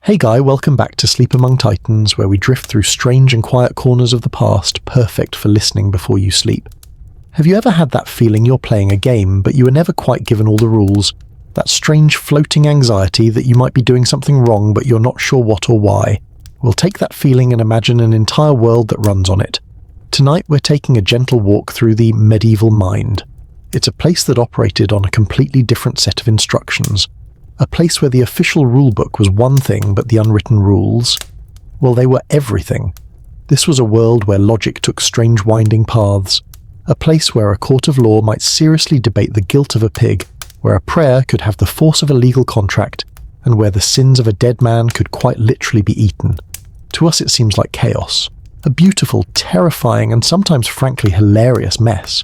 Hey Guy, welcome back to Sleep Among Titans, where we drift through strange and quiet corners of the past, perfect for listening before you sleep. Have you ever had that feeling you're playing a game, but you were never quite given all the rules? That strange floating anxiety that you might be doing something wrong, but you're not sure what or why? We'll take that feeling and imagine an entire world that runs on it. Tonight we're taking a gentle walk through the medieval mind. It's a place that operated on a completely different set of instructions. A place where the official rulebook was one thing, but the unwritten rules, well, they were everything. This was a world where logic took strange winding paths. A place where a court of law might seriously debate the guilt of a pig, where a prayer could have the force of a legal contract, and where the sins of a dead man could quite literally be eaten. To us it seems like chaos. A beautiful, terrifying, and sometimes frankly hilarious mess.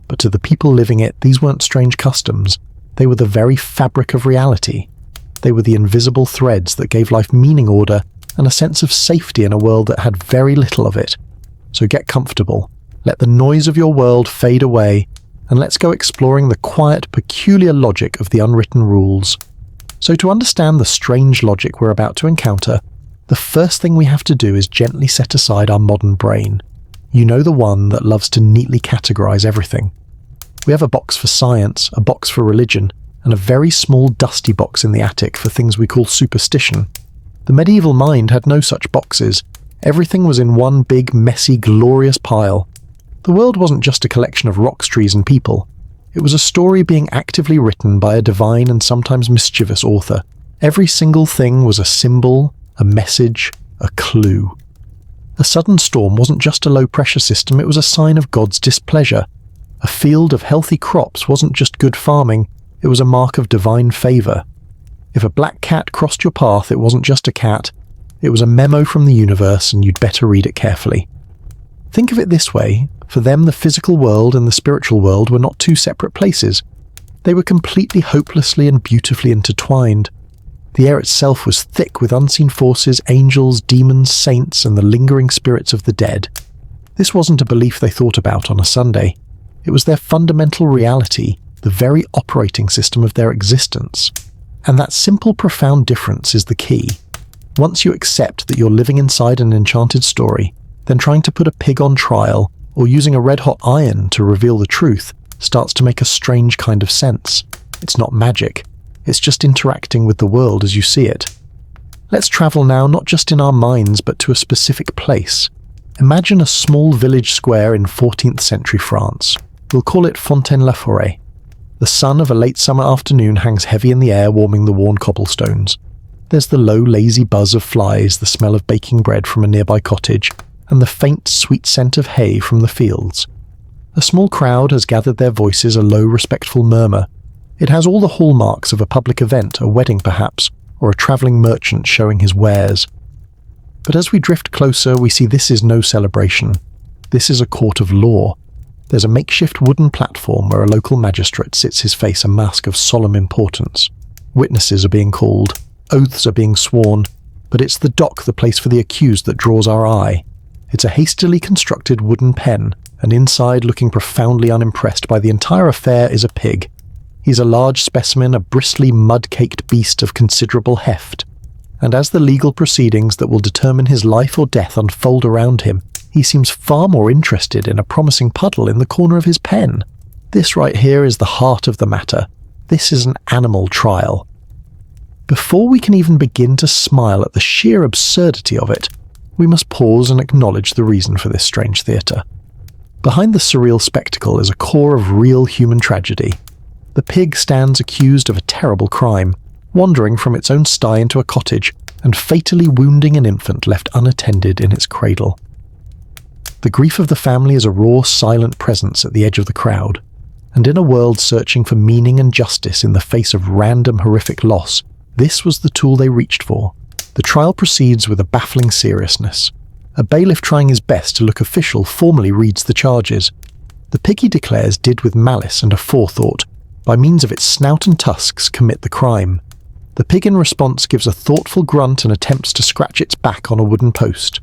But to the people living it, these weren't strange customs. They were the very fabric of reality. They were the invisible threads that gave life meaning, order, and a sense of safety in a world that had very little of it. So get comfortable, let the noise of your world fade away, and let's go exploring the quiet, peculiar logic of the unwritten rules. So to understand the strange logic we're about to encounter, the first thing we have to do is gently set aside our modern brain. You know, the one that loves to neatly categorize everything. We have a box for science, a box for religion, and a very small dusty box in the attic for things we call superstition. The medieval mind had no such boxes. Everything was in one big, messy, glorious pile. The world wasn't just a collection of rocks, trees, and people. It was a story being actively written by a divine and sometimes mischievous author. Every single thing was a symbol, a message, a clue. A sudden storm wasn't just a low-pressure system, it was a sign of God's displeasure. A field of healthy crops wasn't just good farming, it was a mark of divine favour. If a black cat crossed your path, it wasn't just a cat, it was a memo from the universe, and you'd better read it carefully. Think of it this way, for them the physical world and the spiritual world were not two separate places. They were completely hopelessly and beautifully intertwined. The air itself was thick with unseen forces, angels, demons, saints, and the lingering spirits of the dead. This wasn't a belief they thought about on a Sunday. It was their fundamental reality, the very operating system of their existence. And that simple, profound difference is the key. Once you accept that you're living inside an enchanted story, then trying to put a pig on trial, or using a red-hot iron to reveal the truth, starts to make a strange kind of sense. It's not magic. It's just interacting with the world as you see it. Let's travel now not just in our minds, but to a specific place. Imagine a small village square in 14th century France. We'll call it Fontaine-la-Forêt. The sun of a late summer afternoon hangs heavy in the air, warming the worn cobblestones. There's the low, lazy buzz of flies, the smell of baking bread from a nearby cottage, and the faint, sweet scent of hay from the fields. A small crowd has gathered their voices, a low, respectful murmur. It has all the hallmarks of a public event, a wedding perhaps, or a travelling merchant showing his wares. But as we drift closer, we see this is no celebration. This is a court of law. There's a makeshift wooden platform where a local magistrate sits his face a mask of solemn importance. Witnesses are being called, oaths are being sworn, but it's the dock, the place for the accused, that draws our eye. It's a hastily constructed wooden pen, and inside, looking profoundly unimpressed by the entire affair, is a pig. He's a large specimen, a bristly, mud-caked beast of considerable heft. And as the legal proceedings that will determine his life or death unfold around him, he seems far more interested in a promising puddle in the corner of his pen. This right here is the heart of the matter. This is an animal trial. Before we can even begin to smile at the sheer absurdity of it, we must pause and acknowledge the reason for this strange theatre. Behind the surreal spectacle is a core of real human tragedy. The pig stands accused of a terrible crime, wandering from its own sty into a cottage and fatally wounding an infant left unattended in its cradle. The grief of the family is a raw, silent presence at the edge of the crowd, and in a world searching for meaning and justice in the face of random, horrific loss, this was the tool they reached for. The trial proceeds with a baffling seriousness. A bailiff trying his best to look official formally reads the charges. The pig, he declares, did with malice and aforethought, by means of its snout and tusks, commit the crime. The pig in response gives a thoughtful grunt and attempts to scratch its back on a wooden post.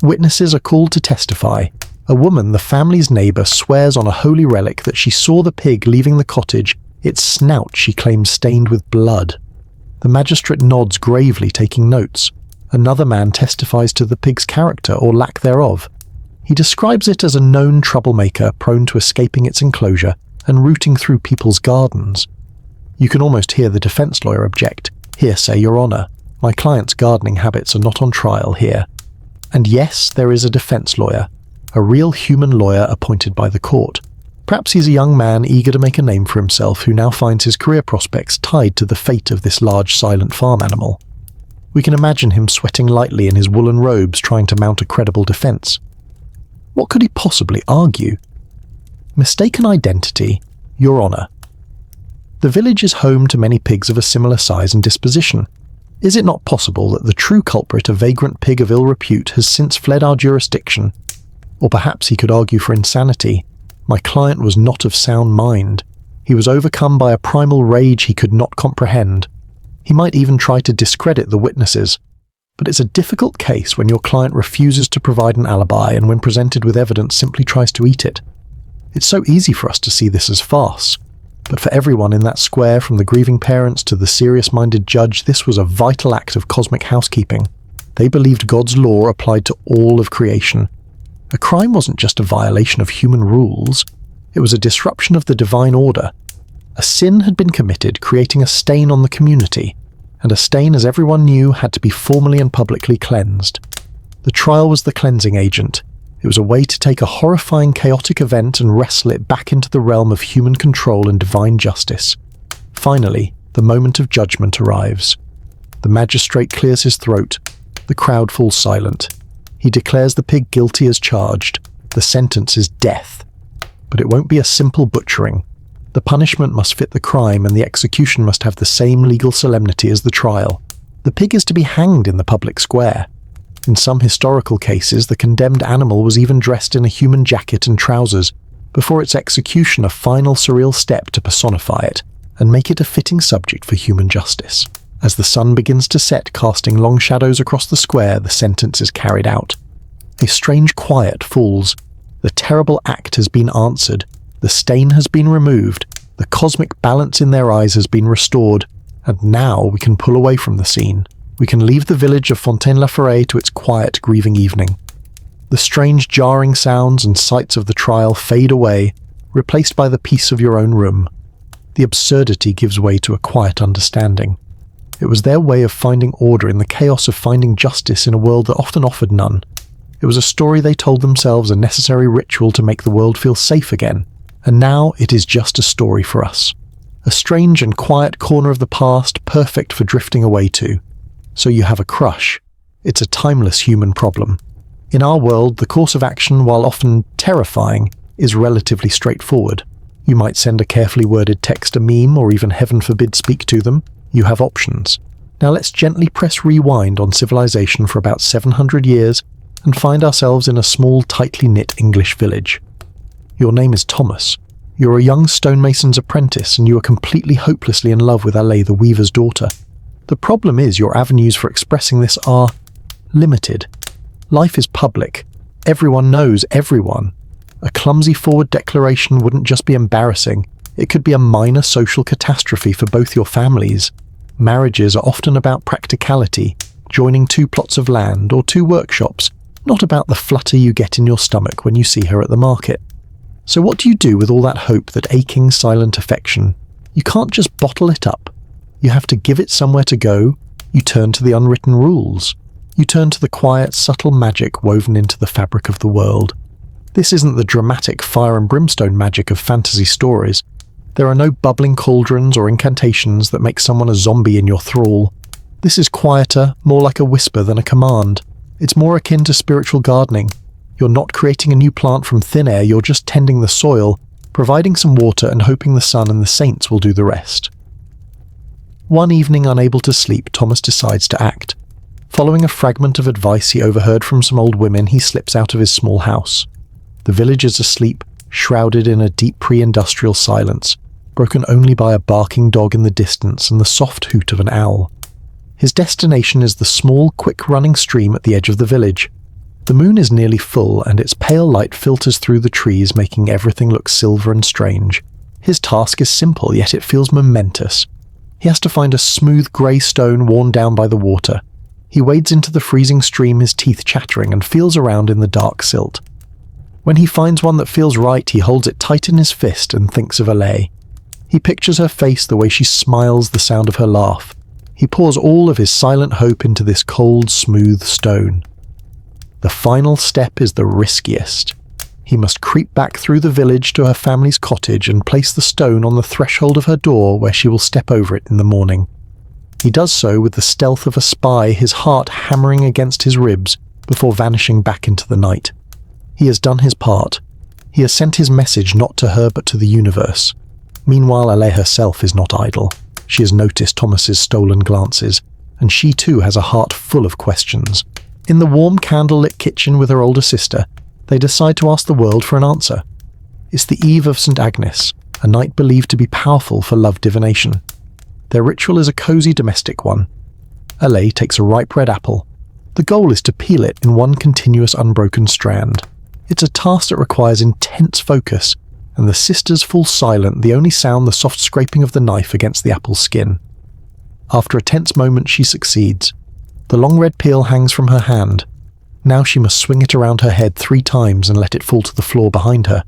Witnesses are called to testify. A woman, the family's neighbour, swears on a holy relic that she saw the pig leaving the cottage, its snout she claims stained with blood. The magistrate nods gravely, taking notes. Another man testifies to the pig's character or lack thereof. He describes it as a known troublemaker prone to escaping its enclosure and rooting through people's gardens. You can almost hear the defense lawyer object. "Hearsay, Your Honor. My client's gardening habits are not on trial here." And yes, there is a defense lawyer, a real human lawyer appointed by the court. Perhaps he's a young man eager to make a name for himself who now finds his career prospects tied to the fate of this large silent farm animal. We can imagine him sweating lightly in his woolen robes trying to mount a credible defense. What could he possibly argue? Mistaken identity, Your Honor. The village is home to many pigs of a similar size and disposition. Is it not possible that the true culprit, a vagrant pig of ill repute, has since fled our jurisdiction? Or perhaps he could argue for insanity. My client was not of sound mind. He was overcome by a primal rage he could not comprehend. He might even try to discredit the witnesses. But it's a difficult case when your client refuses to provide an alibi and when presented with evidence simply tries to eat it. It's so easy for us to see this as farce. But for everyone in that square, from the grieving parents to the serious-minded judge, this was a vital act of cosmic housekeeping. They believed God's law applied to all of creation. A crime wasn't just a violation of human rules, it was a disruption of the divine order. A sin had been committed, creating a stain on the community, and a stain, as everyone knew, had to be formally and publicly cleansed. The trial was the cleansing agent. It was a way to take a horrifying, chaotic event and wrestle it back into the realm of human control and divine justice. Finally, the moment of judgment arrives. The magistrate clears his throat. The crowd falls silent. He declares the pig guilty as charged. The sentence is death. But it won't be a simple butchering. The punishment must fit the crime, and the execution must have the same legal solemnity as the trial. The pig is to be hanged in the public square. In some historical cases, the condemned animal was even dressed in a human jacket and trousers, before its execution, a final surreal step to personify it and make it a fitting subject for human justice. As the sun begins to set, casting long shadows across the square, the sentence is carried out. A strange quiet falls. The terrible act has been answered. The stain has been removed. The cosmic balance in their eyes has been restored. And now we can pull away from the scene. We can leave the village of Fontaine-la-Forêt to its quiet, grieving evening. The strange, jarring sounds and sights of the trial fade away, replaced by the peace of your own room. The absurdity gives way to a quiet understanding. It was their way of finding order in the chaos of finding justice in a world that often offered none. It was a story they told themselves, a necessary ritual to make the world feel safe again. And now it is just a story for us. A strange and quiet corner of the past, perfect for drifting away to. So you have a crush. It's a timeless human problem. In our world, the course of action, while often terrifying, is relatively straightforward. You might send a carefully worded text, a meme, or even, heaven forbid, speak to them. You have options. Now let's gently press rewind on civilization for about 700 years and find ourselves in a small, tightly knit English village. Your name is Thomas. You're a young stonemason's apprentice, and you are completely hopelessly in love with Allée, the weaver's daughter. The problem is your avenues for expressing this are limited. Life is public. Everyone knows everyone. A clumsy forward declaration wouldn't just be embarrassing, it could be a minor social catastrophe for both your families. Marriages are often about practicality, joining 2 plots of land or 2 workshops, not about the flutter you get in your stomach when you see her at the market. So what do you do with all that hope, that aching, silent affection? You can't just bottle it up. You have to give it somewhere to go. You turn to the unwritten rules. You turn to the quiet, subtle magic woven into the fabric of the world. This isn't the dramatic fire and brimstone magic of fantasy stories. There are no bubbling cauldrons or incantations that make someone a zombie in your thrall. This is quieter, more like a whisper than a command. It's more akin to spiritual gardening. You're not creating a new plant from thin air, you're just tending the soil, providing some water and hoping the sun and the saints will do the rest. One evening, unable to sleep, Thomas decides to act. Following a fragment of advice he overheard from some old women, he slips out of his small house. The village is asleep, shrouded in a deep pre-industrial silence, broken only by a barking dog in the distance and the soft hoot of an owl. His destination is the small, quick-running stream at the edge of the village. The moon is nearly full, and its pale light filters through the trees, making everything look silver and strange. His task is simple, yet it feels momentous. He has to find a smooth grey stone worn down by the water. He wades into the freezing stream, his teeth chattering, and feels around in the dark silt. When he finds one that feels right, he holds it tight in his fist and thinks of Alay. He pictures her face, the way she smiles, the sound of her laugh. He pours all of his silent hope into this cold, smooth stone. The final step is the riskiest. He must creep back through the village to her family's cottage and place the stone on the threshold of her door where she will step over it in the morning. He does so with the stealth of a spy, his heart hammering against his ribs before vanishing back into the night. He has done his part. He has sent his message not to her but to the universe. Meanwhile, Alay herself is not idle. She has noticed Thomas's stolen glances, and she too has a heart full of questions. In the warm candlelit kitchen with her older sister, they decide to ask the world for an answer. It's the eve of St. Agnes, a night believed to be powerful for love divination. Their ritual is a cosy domestic one. Alay takes a ripe red apple. The goal is to peel it in one continuous unbroken strand. It's a task that requires intense focus, and the sisters fall silent, the only sound the soft scraping of the knife against the apple's skin. After a tense moment, she succeeds. The long red peel hangs from her hand. Now she must swing it around her head 3 times and let it fall to the floor behind her.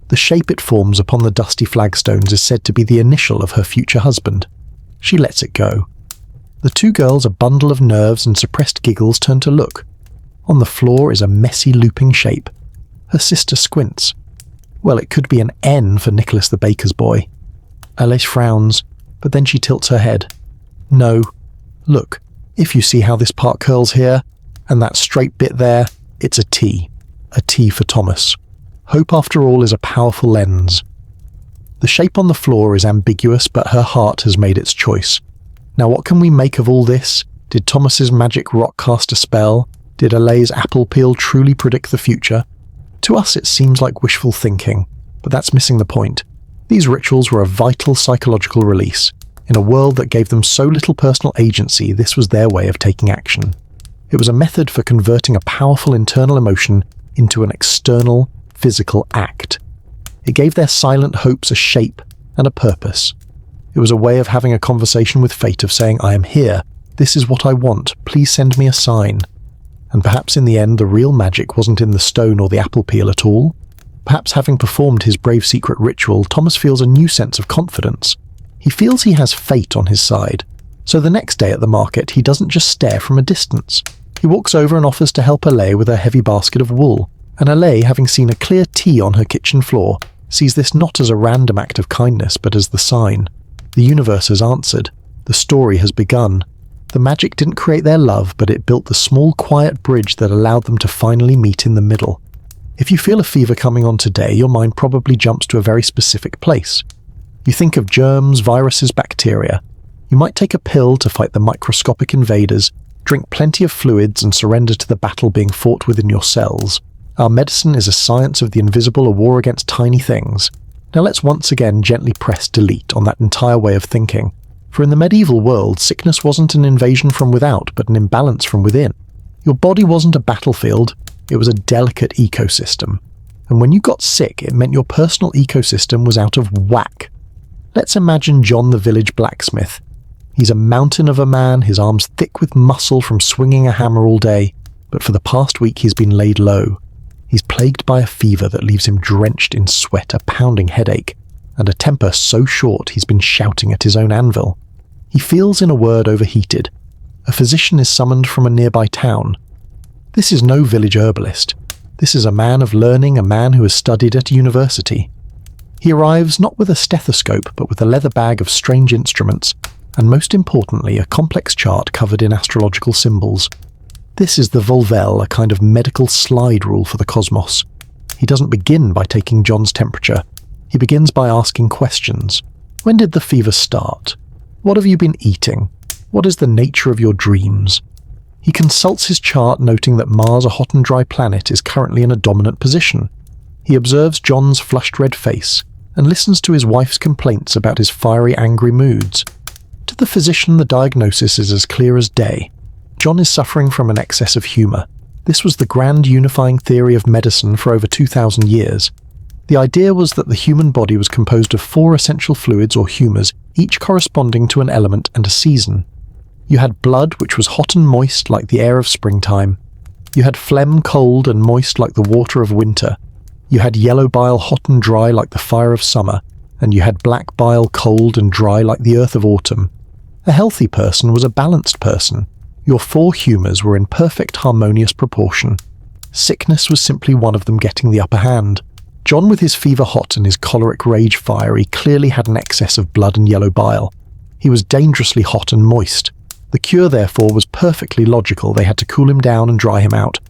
The shape it forms upon the dusty flagstones is said to be the initial of her future husband. She lets it go. The 2 girls, a bundle of nerves and suppressed giggles, turn to look. On the floor is a messy looping shape. Her sister squints. Well, it could be an N for Nicholas the baker's boy. Alay frowns, but then she tilts her head. No. Look, if you see how this part curls here, and that straight bit there, it's a T. A T for Thomas. Hope, after all, is a powerful lens. The shape on the floor is ambiguous, but her heart has made its choice. Now what can we make of all this? Did Thomas's magic rock cast a spell? Did Alay's apple peel truly predict the future? To us it seems like wishful thinking, but that's missing the point. These rituals were a vital psychological release. In a world that gave them so little personal agency, this was their way of taking action. It was a method for converting a powerful internal emotion into an external, physical act. It gave their silent hopes a shape and a purpose. It was a way of having a conversation with fate, of saying, I am here, this is what I want, please send me a sign. And perhaps in the end the real magic wasn't in the stone or the apple peel at all. Perhaps having performed his brave secret ritual, Thomas feels a new sense of confidence. He feels he has fate on his side. So the next day at the market, he doesn't just stare from a distance. He walks over and offers to help Alay with her heavy basket of wool. And Alay, having seen a clear T on her kitchen floor, sees this not as a random act of kindness, but as the sign. The universe has answered. The story has begun. The magic didn't create their love, but it built the small, quiet bridge that allowed them to finally meet in the middle. If you feel a fever coming on today, your mind probably jumps to a very specific place. You think of germs, viruses, bacteria. You might take a pill to fight the microscopic invaders, drink plenty of fluids, and surrender to the battle being fought within your cells. Our medicine is a science of the invisible, a war against tiny things. Now let's once again gently press delete on that entire way of thinking. For in the medieval world, sickness wasn't an invasion from without, but an imbalance from within. Your body wasn't a battlefield, it was a delicate ecosystem. And when you got sick, it meant your personal ecosystem was out of whack. Let's imagine John the village blacksmith. He's a mountain of a man, his arms thick with muscle from swinging a hammer all day, but for the past week he's been laid low. He's plagued by a fever that leaves him drenched in sweat, a pounding headache, and a temper so short he's been shouting at his own anvil. He feels, in a word, overheated. A physician is summoned from a nearby town. This is no village herbalist. This is a man of learning, a man who has studied at university. He arrives not with a stethoscope, but with a leather bag of strange instruments, and most importantly, a complex chart covered in astrological symbols. This is the Volvel, a kind of medical slide rule for the cosmos. He doesn't begin by taking John's temperature. He begins by asking questions. When did the fever start? What have you been eating? What is the nature of your dreams? He consults his chart, noting that Mars, a hot and dry planet, is currently in a dominant position. He observes John's flushed red face, and listens to his wife's complaints about his fiery, angry moods. To the physician, the diagnosis is as clear as day. John is suffering from an excess of humour. This was the grand unifying theory of medicine for over 2,000 years. The idea was that the human body was composed of 4 essential fluids or humours, each corresponding to an element and a season. You had blood, which was hot and moist like the air of springtime. You had phlegm, cold and moist like the water of winter. You had yellow bile, hot and dry like the fire of summer, and you had black bile, cold and dry like the earth of autumn. A healthy person was a balanced person. Your four humours were in perfect harmonious proportion. Sickness was simply one of them getting the upper hand. John, with his fever hot and his choleric rage fiery, clearly had an excess of blood and yellow bile. He was dangerously hot and moist. The cure, therefore, was perfectly logical. They had to cool him down and dry him out.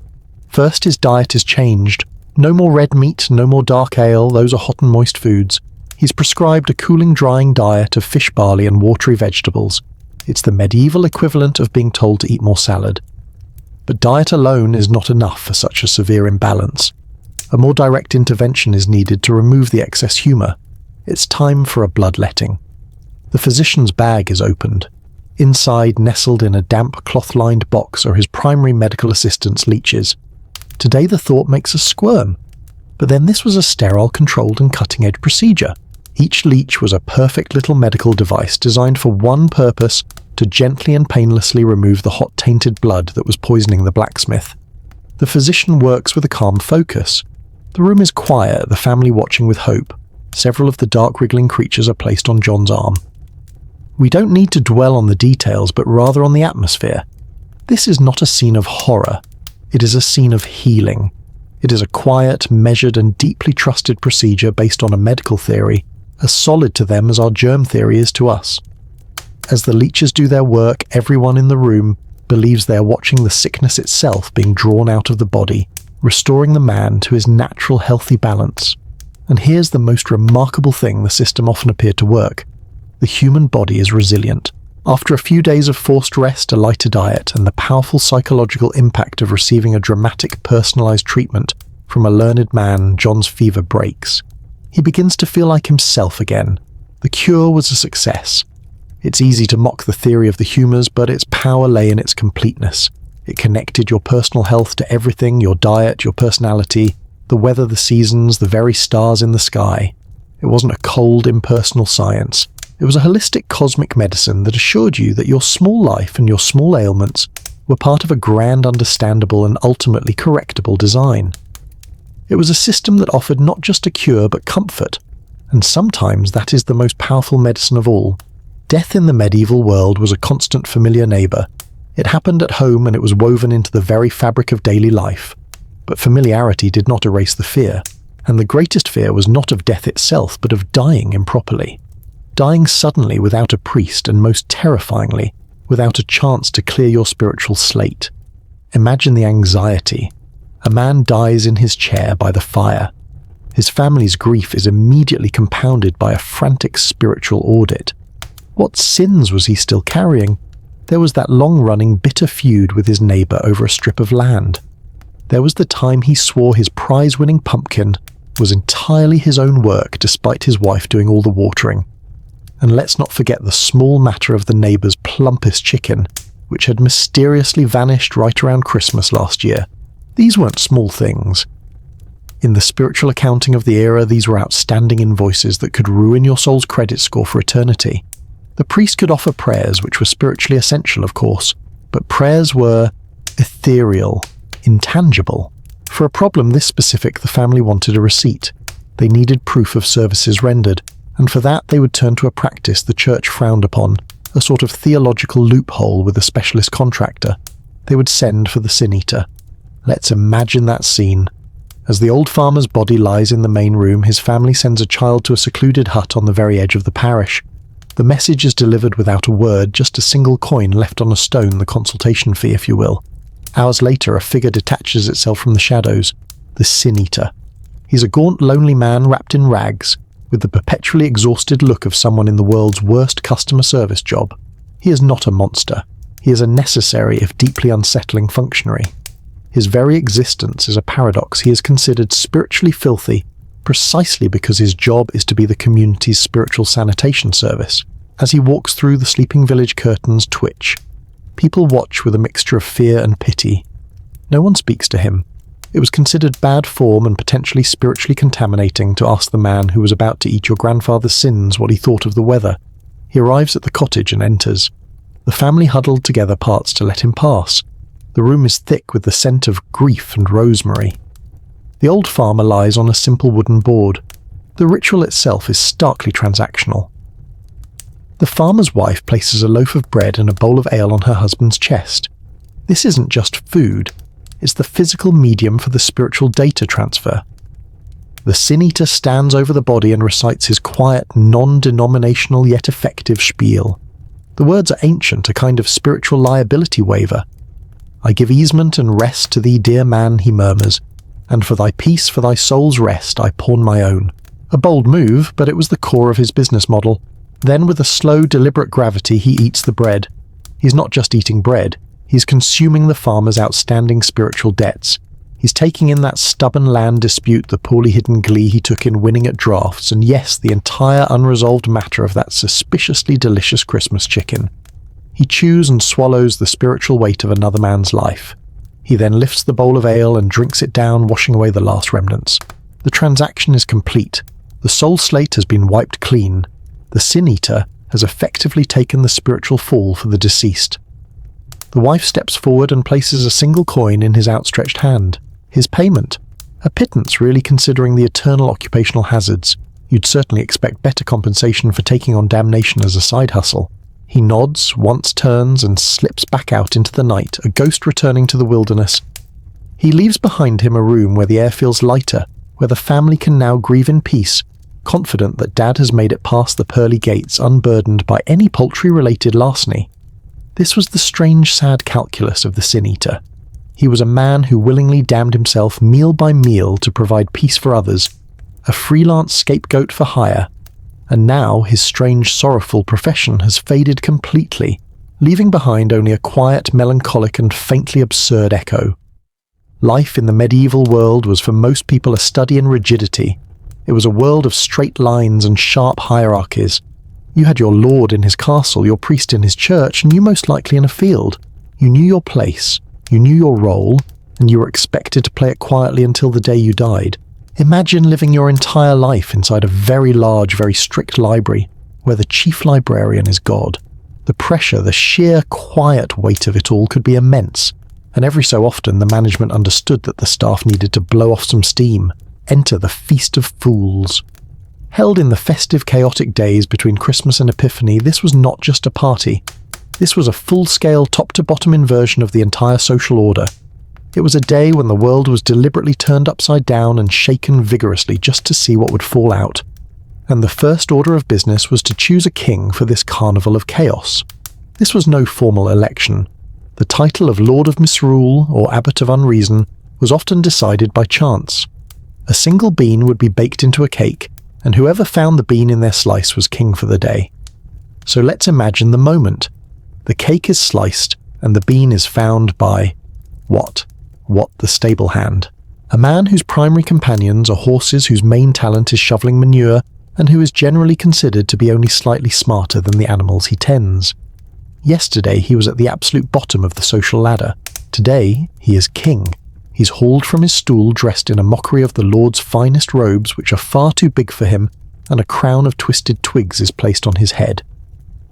First, his diet is changed. No more red meat, no more dark ale, those are hot and moist foods. He's prescribed a cooling, drying diet of fish barley and watery vegetables. It's the medieval equivalent of being told to eat more salad. But diet alone is not enough for such a severe imbalance. A more direct intervention is needed to remove the excess humour. It's time for a bloodletting. The physician's bag is opened. Inside, nestled in a damp cloth-lined box, are his primary medical assistant's leeches. Today the thought makes us squirm. But then this was a sterile, controlled and cutting-edge procedure. Each leech was a perfect little medical device designed for one purpose: to gently and painlessly remove the hot tainted blood that was poisoning the blacksmith. The physician works with a calm focus. The room is quiet, the family watching with hope. Several of the dark wriggling creatures are placed on John's arm. We don't need to dwell on the details, but rather on the atmosphere. This is not a scene of horror. It is a scene of healing. It is a quiet, measured and deeply trusted procedure based on a medical theory, as solid to them as our germ theory is to us. As the leeches do their work, everyone in the room believes they are watching the sickness itself being drawn out of the body, restoring the man to his natural healthy balance. And here's the most remarkable thing the system often appeared to work. The human body is resilient. After a few days of forced rest, a lighter diet, and the powerful psychological impact of receiving a dramatic, personalised treatment from a learned man, John's fever breaks. He begins to feel like himself again. The cure was a success. It's easy to mock the theory of the humours, but its power lay in its completeness. It connected your personal health to everything: your diet, your personality, the weather, the seasons, the very stars in the sky. It wasn't a cold, impersonal science. It was a holistic cosmic medicine that assured you that your small life and your small ailments were part of a grand, understandable and ultimately correctable design. It was a system that offered not just a cure but comfort, and sometimes that is the most powerful medicine of all. Death in the medieval world was a constant familiar neighbour. It happened at home and it was woven into the very fabric of daily life. But familiarity did not erase the fear, and the greatest fear was not of death itself but of dying improperly. Dying suddenly without a priest, and most terrifyingly, without a chance to clear your spiritual slate. Imagine the anxiety. A man dies in his chair by the fire. His family's grief is immediately compounded by a frantic spiritual audit. What sins was he still carrying? There was that long-running bitter feud with his neighbour over a strip of land. There was the time he swore his prize-winning pumpkin was entirely his own work despite his wife doing all the watering. And let's not forget the small matter of the neighbour's plumpest chicken, which had mysteriously vanished right around Christmas last year. These weren't small things. In the spiritual accounting of the era, these were outstanding invoices that could ruin your soul's credit score for eternity. The priest could offer prayers, which were spiritually essential, of course, but prayers were ethereal, intangible. For a problem this specific, the family wanted a receipt. They needed proof of services rendered, and for that they would turn to a practice the church frowned upon, a sort of theological loophole with a specialist contractor. They would send for the sin-eater. Let's imagine that scene. As the old farmer's body lies in the main room, his family sends a child to a secluded hut on the very edge of the parish. The message is delivered without a word, just a single coin left on a stone, the consultation fee, if you will. Hours later, a figure detaches itself from the shadows, the sin-eater. He's a gaunt, lonely man wrapped in rags, with the perpetually exhausted look of someone in the world's worst customer service job. He is not a monster. He is a necessary, if deeply unsettling, functionary. His very existence is a paradox. He is considered spiritually filthy precisely because his job is to be the community's spiritual sanitation service. As he walks through, the sleeping village curtains twitch. People watch with a mixture of fear and pity. No one speaks to him. It was considered bad form and potentially spiritually contaminating to ask the man who was about to eat your grandfather's sins what he thought of the weather. He arrives at the cottage and enters. The family huddled together parts to let him pass. The room is thick with the scent of grief and rosemary. The old farmer lies on a simple wooden board. The ritual itself is starkly transactional. The farmer's wife places a loaf of bread and a bowl of ale on her husband's chest. This isn't just food, it's the physical medium for the spiritual data transfer. The sin eater stands over the body and recites his quiet, non-denominational yet effective spiel. The words are ancient, a kind of spiritual liability waiver. "I give easement and rest to thee, dear man," he murmurs, "and for thy peace, for thy soul's rest, I pawn my own." A bold move, but it was the core of his business model. Then, with a slow, deliberate gravity, he eats the bread. He's not just eating bread, he's consuming the farmer's outstanding spiritual debts. He's taking in that stubborn land dispute, the poorly hidden glee he took in winning at drafts, and yes, the entire unresolved matter of that suspiciously delicious Christmas chicken. He chews and swallows the spiritual weight of another man's life. He then lifts the bowl of ale and drinks it down, washing away the last remnants. The transaction is complete. The soul slate has been wiped clean. The sin-eater has effectively taken the spiritual fall for the deceased. The wife steps forward and places a single coin in his outstretched hand. His payment. A pittance, really, considering the eternal occupational hazards. You'd certainly expect better compensation for taking on damnation as a side hustle. He nods, once turns, and slips back out into the night, a ghost returning to the wilderness. He leaves behind him a room where the air feels lighter, where the family can now grieve in peace, confident that Dad has made it past the pearly gates unburdened by any poultry-related larceny. This was the strange, sad calculus of the sin-eater. He was a man who willingly damned himself meal by meal to provide peace for others, a freelance scapegoat for hire, and now his strange, sorrowful profession has faded completely, leaving behind only a quiet, melancholic and faintly absurd echo. Life in the medieval world was for most people a study in rigidity. It was a world of straight lines and sharp hierarchies. You had your lord in his castle, your priest in his church, and you most likely in a field. You knew your place, you knew your role, and you were expected to play it quietly until the day you died. Imagine living your entire life inside a very large, very strict library, where the chief librarian is God. The pressure, the sheer quiet weight of it all could be immense, and every so often the management understood that the staff needed to blow off some steam. Enter the Feast of Fools. Held in the festive, chaotic days between Christmas and Epiphany, this was not just a party. This was a full-scale, top-to-bottom inversion of the entire social order. It was a day when the world was deliberately turned upside down and shaken vigorously just to see what would fall out. And the first order of business was to choose a king for this carnival of chaos. This was no formal election. The title of Lord of Misrule, or Abbot of Unreason, was often decided by chance. A single bean would be baked into a cake, and whoever found the bean in their slice was king for the day. So let's imagine the moment. The cake is sliced, and the bean is found by Wat the stable hand. A man whose primary companions are horses whose main talent is shoveling manure, and who is generally considered to be only slightly smarter than the animals he tends. Yesterday he was at the absolute bottom of the social ladder. Today he is king. He's hauled from his stool dressed in a mockery of the Lord's finest robes, which are far too big for him, and a crown of twisted twigs is placed on his head.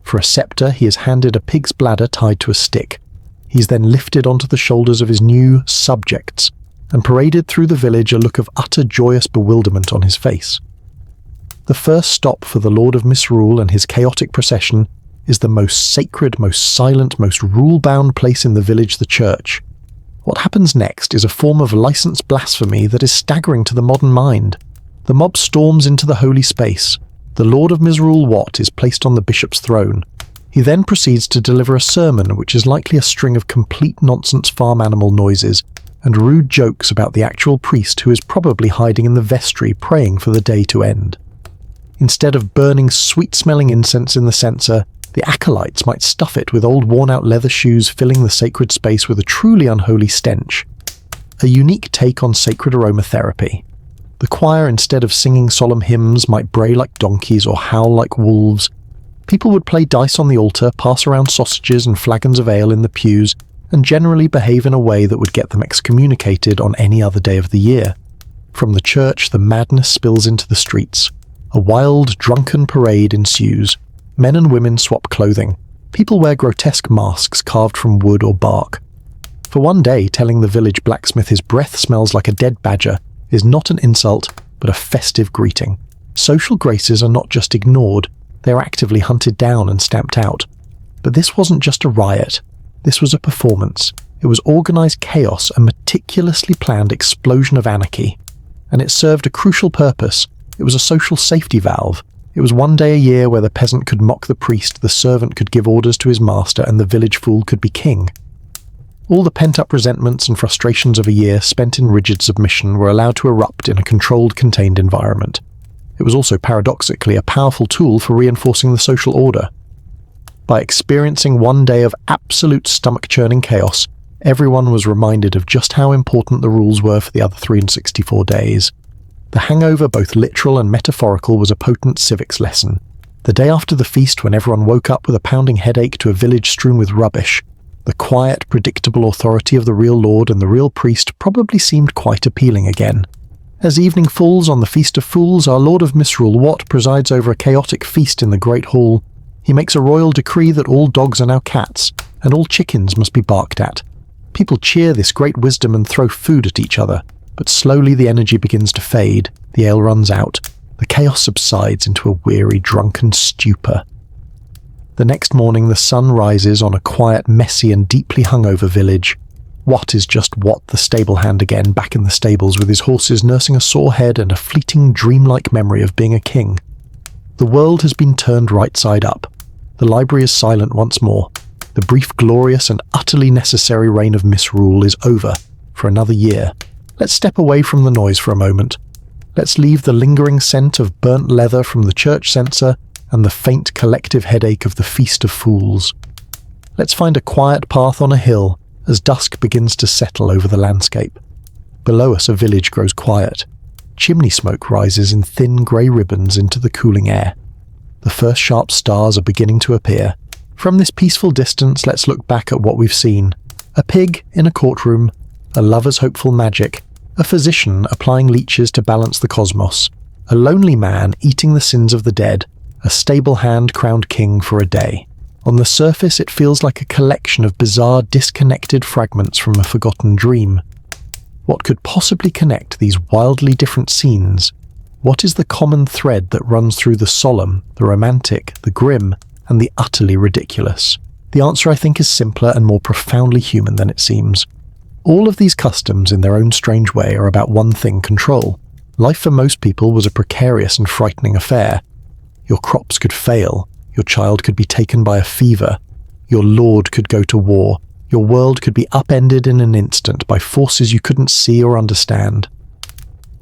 For a scepter he is handed a pig's bladder tied to a stick. He's then lifted onto the shoulders of his new subjects, and paraded through the village, a look of utter joyous bewilderment on his face. The first stop for the Lord of Misrule and his chaotic procession is the most sacred, most silent, most rule-bound place in the village, the church. What happens next is a form of licensed blasphemy that is staggering to the modern mind. The mob storms into the holy space. The Lord of Misrule Wat is placed on the bishop's throne. He then proceeds to deliver a sermon which is likely a string of complete nonsense farm animal noises and rude jokes about the actual priest who is probably hiding in the vestry praying for the day to end. Instead of burning sweet-smelling incense in the censer, the acolytes might stuff it with old worn-out leather shoes, filling the sacred space with a truly unholy stench. A unique take on sacred aromatherapy. The choir, instead of singing solemn hymns, might bray like donkeys or howl like wolves. People would play dice on the altar, pass around sausages and flagons of ale in the pews, and generally behave in a way that would get them excommunicated on any other day of the year. From the church, the madness spills into the streets. A wild, drunken parade ensues. Men and women swap clothing. People wear grotesque masks carved from wood or bark. For one day, telling the village blacksmith his breath smells like a dead badger is not an insult, but a festive greeting. Social graces are not just ignored, they are actively hunted down and stamped out. But this wasn't just a riot. This was a performance. It was organized chaos, a meticulously planned explosion of anarchy. And it served a crucial purpose. It was a social safety valve. It was one day a year where the peasant could mock the priest, the servant could give orders to his master, and the village fool could be king. All the pent-up resentments and frustrations of a year spent in rigid submission were allowed to erupt in a controlled, contained environment. It was also paradoxically a powerful tool for reinforcing the social order. By experiencing one day of absolute stomach-churning chaos, everyone was reminded of just how important the rules were for the other 364 days. The hangover, both literal and metaphorical, was a potent civics lesson. The day after the feast, when everyone woke up with a pounding headache to a village strewn with rubbish, the quiet, predictable authority of the real lord and the real priest probably seemed quite appealing again. As evening falls on the Feast of Fools, our Lord of Misrule Wat presides over a chaotic feast in the Great Hall. He makes a royal decree that all dogs are now cats, and all chickens must be barked at. People cheer this great wisdom and throw food at each other, but slowly the energy begins to fade, the ale runs out, the chaos subsides into a weary, drunken stupor. The next morning the sun rises on a quiet, messy and deeply hungover village. Wat is just Wat the stable hand again, back in the stables with his horses nursing a sore head and a fleeting, dreamlike memory of being a king. The world has been turned right side up. The library is silent once more. The brief, glorious and utterly necessary reign of misrule is over for another year. Let's step away from the noise for a moment. Let's leave the lingering scent of burnt leather from the church censer and the faint collective headache of the Feast of Fools. Let's find a quiet path on a hill as dusk begins to settle over the landscape. Below us a village grows quiet. Chimney smoke rises in thin grey ribbons into the cooling air. The first sharp stars are beginning to appear. From this peaceful distance, let's look back at what we've seen. A pig in a courtroom, a lover's hopeful magic, a physician applying leeches to balance the cosmos, a lonely man eating the sins of the dead, a stable hand crowned king for a day. On the surface, it feels like a collection of bizarre, disconnected fragments from a forgotten dream. What could possibly connect these wildly different scenes? What is the common thread that runs through the solemn, the romantic, the grim, and the utterly ridiculous? The answer, I think, is simpler and more profoundly human than it seems. All of these customs, in their own strange way, are about one thing: control. Life for most people was a precarious and frightening affair. Your crops could fail, your child could be taken by a fever, your lord could go to war, your world could be upended in an instant by forces you couldn't see or understand.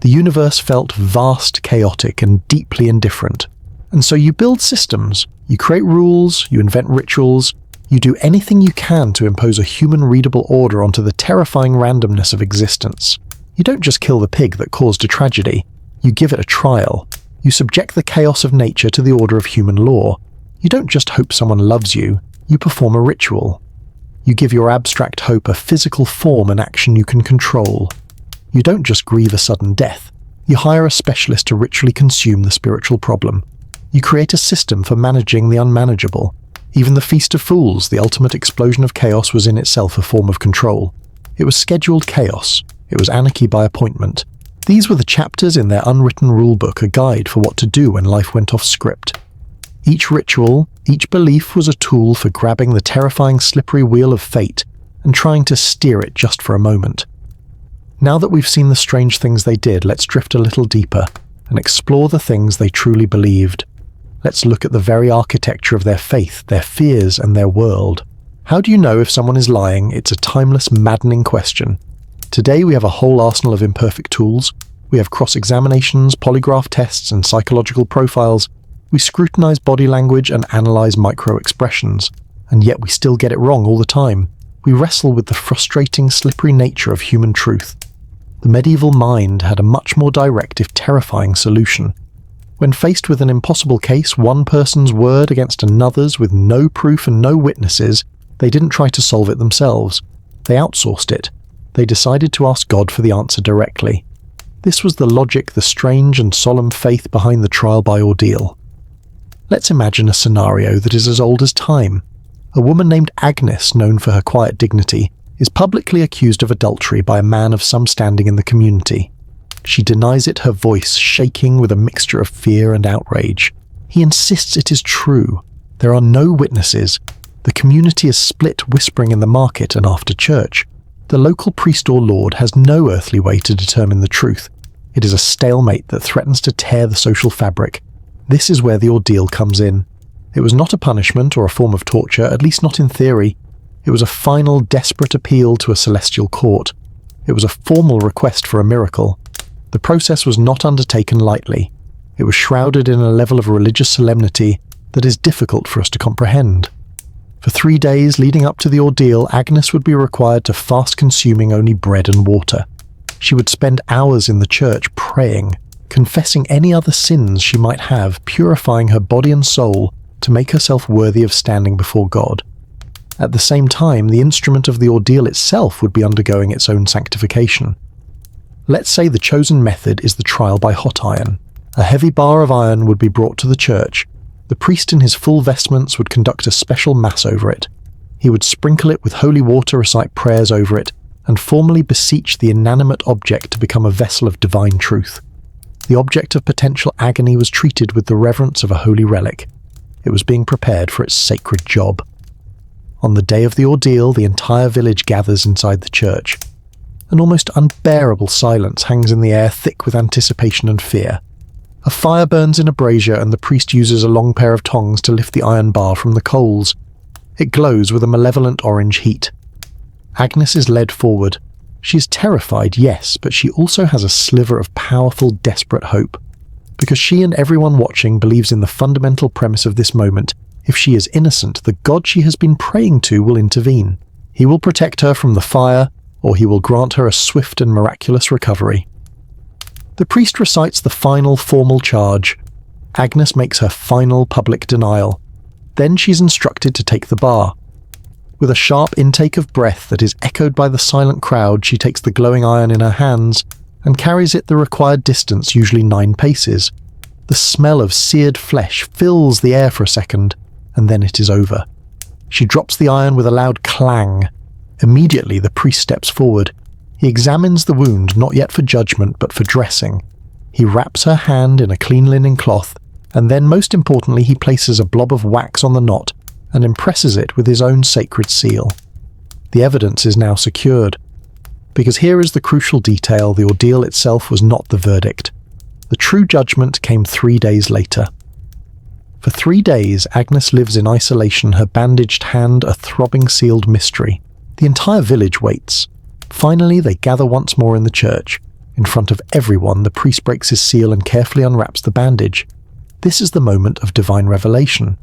The universe felt vast, chaotic, and deeply indifferent. And so you build systems, you create rules, you invent rituals, you do anything you can to impose a human-readable order onto the terrifying randomness of existence. You don't just kill the pig that caused a tragedy, you give it a trial. You subject the chaos of nature to the order of human law. You don't just hope someone loves you, you perform a ritual. You give your abstract hope a physical form and action you can control. You don't just grieve a sudden death, you hire a specialist to ritually consume the spiritual problem. You create a system for managing the unmanageable. Even the Feast of Fools, the ultimate explosion of chaos, was in itself a form of control. It was scheduled chaos. It was anarchy by appointment. These were the chapters in their unwritten rulebook, a guide for what to do when life went off script. Each ritual, each belief was a tool for grabbing the terrifying slippery wheel of fate and trying to steer it just for a moment. Now that we've seen the strange things they did, let's drift a little deeper and explore the things they truly believed. Let's look at the very architecture of their faith, their fears, and their world. How do you know if someone is lying? It's a timeless, maddening question. Today we have a whole arsenal of imperfect tools. We have cross-examinations, polygraph tests, and psychological profiles. We scrutinize body language and analyze micro-expressions, and yet we still get it wrong all the time. We wrestle with the frustrating, slippery nature of human truth. The medieval mind had a much more direct, if terrifying, solution. When faced with an impossible case, one person's word against another's with no proof and no witnesses, they didn't try to solve it themselves. They outsourced it. They decided to ask God for the answer directly. This was the logic, the strange and solemn faith behind the trial by ordeal. Let's imagine a scenario that is as old as time. A woman named Agnes, known for her quiet dignity, is publicly accused of adultery by a man of some standing in the community. She denies it, her voice shaking with a mixture of fear and outrage. He insists it is true. There are no witnesses. The community is split, whispering in the market and after church. The local priest or lord has no earthly way to determine the truth. It is a stalemate that threatens to tear the social fabric. This is where the ordeal comes in. It was not a punishment or a form of torture, at least not in theory. It was a final, desperate appeal to a celestial court. It was a formal request for a miracle. The process was not undertaken lightly. It was shrouded in a level of religious solemnity that is difficult for us to comprehend. For 3 days leading up to the ordeal, Agnes would be required to fast, consuming only bread and water. She would spend hours in the church praying, confessing any other sins she might have, purifying her body and soul to make herself worthy of standing before God. At the same time, the instrument of the ordeal itself would be undergoing its own sanctification. Let's say the chosen method is the trial by hot iron. A heavy bar of iron would be brought to the church. The priest in his full vestments would conduct a special mass over it. He would sprinkle it with holy water, recite prayers over it, and formally beseech the inanimate object to become a vessel of divine truth. The object of potential agony was treated with the reverence of a holy relic. It was being prepared for its sacred job. On the day of the ordeal, the entire village gathers inside the church. An almost unbearable silence hangs in the air, thick with anticipation and fear. A fire burns in a brazier, and the priest uses a long pair of tongs to lift the iron bar from the coals. It glows with a malevolent orange heat. Agnes is led forward. She is terrified, yes, but she also has a sliver of powerful, desperate hope. Because she and everyone watching believes in the fundamental premise of this moment: if she is innocent, the God she has been praying to will intervene. He will protect her from the fire, or he will grant her a swift and miraculous recovery. The priest recites the final formal charge. Agnes makes her final public denial. Then she's instructed to take the bar. With a sharp intake of breath that is echoed by the silent crowd, she takes the glowing iron in her hands and carries it the required distance, usually 9 paces. The smell of seared flesh fills the air for a second, and then it is over. She drops the iron with a loud clang. Immediately the priest steps forward. He examines the wound, not yet for judgment, but for dressing. He wraps her hand in a clean linen cloth, and then, most importantly, he places a blob of wax on the knot and impresses it with his own sacred seal. The evidence is now secured. Because here is the crucial detail: the ordeal itself was not the verdict. The true judgment came 3 days later. For 3 days, Agnes lives in isolation, her bandaged hand a throbbing sealed mystery. The entire village waits. Finally, they gather once more in the church. In front of everyone, the priest breaks his seal and carefully unwraps the bandage. This is the moment of divine revelation.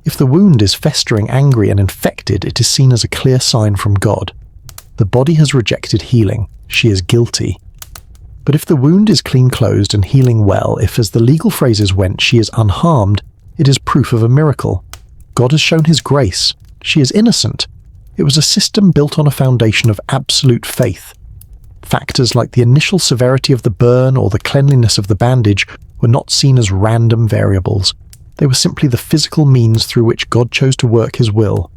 If the wound is festering, angry, and infected, it is seen as a clear sign from God. The body has rejected healing. She is guilty. But if the wound is clean closed and healing well, if, as the legal phrases went, she is unharmed, it is proof of a miracle. God has shown his grace. She is innocent. It was a system built on a foundation of absolute faith. Factors like the initial severity of the burn or the cleanliness of the bandage were not seen as random variables. They were simply the physical means through which God chose to work his will.